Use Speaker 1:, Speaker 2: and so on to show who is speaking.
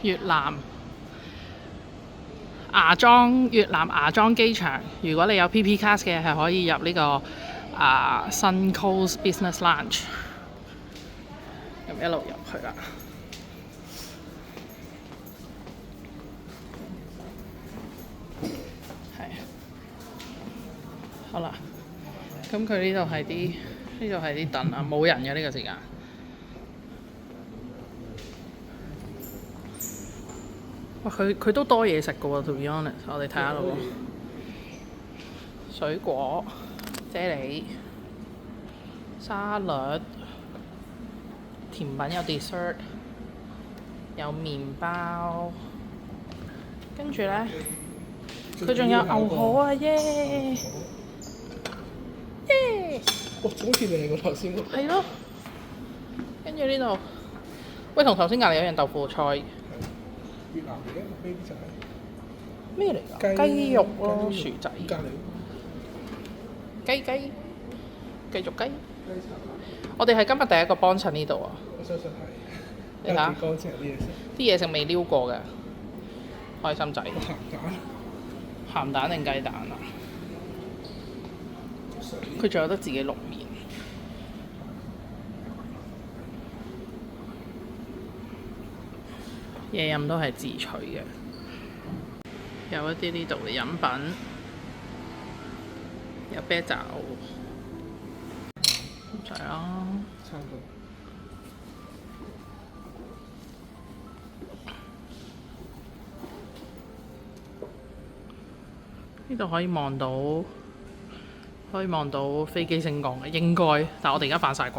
Speaker 1: 越南越南芽莊機場，如果你有 PP Card 嘅，係可以入呢、個Sun Coast Business Lounge，咁一路入去啦。係，好啦，咁佢呢度係啲凳啊，冇人嘅呢個時間。哇！佢都多嘢食嘅喎，to be honest，我哋睇下咯喎，水果、啫喱、沙律、甜品有 dessert， 有麵包，跟住咧佢仲有牛河啊，耶！耶！
Speaker 2: 哇！好似你個頭先嗰個。
Speaker 1: 係咯，跟住呢度，喂，同頭先隔離有樣豆腐菜。
Speaker 2: 越南嚟嘅呢啲就係
Speaker 1: 咩嚟㗎？雞肉咯，薯仔。
Speaker 2: 隔離
Speaker 1: 繼續雞。我哋係今日第一個幫襯呢度啊！
Speaker 2: 我相信係。
Speaker 1: 你睇下
Speaker 2: 幾乾淨啲嘢食。
Speaker 1: 啲嘢食未撩過嘅，開心仔。鹹蛋定雞蛋啊？佢仲有得自己淥麵。嘢飲都係自取嘅，有一啲呢度嘅飲品，有啤酒，唔使啦。
Speaker 2: 差唔多。
Speaker 1: 呢度可以望到飛機升降嘅，應該，但係我哋而家反晒光。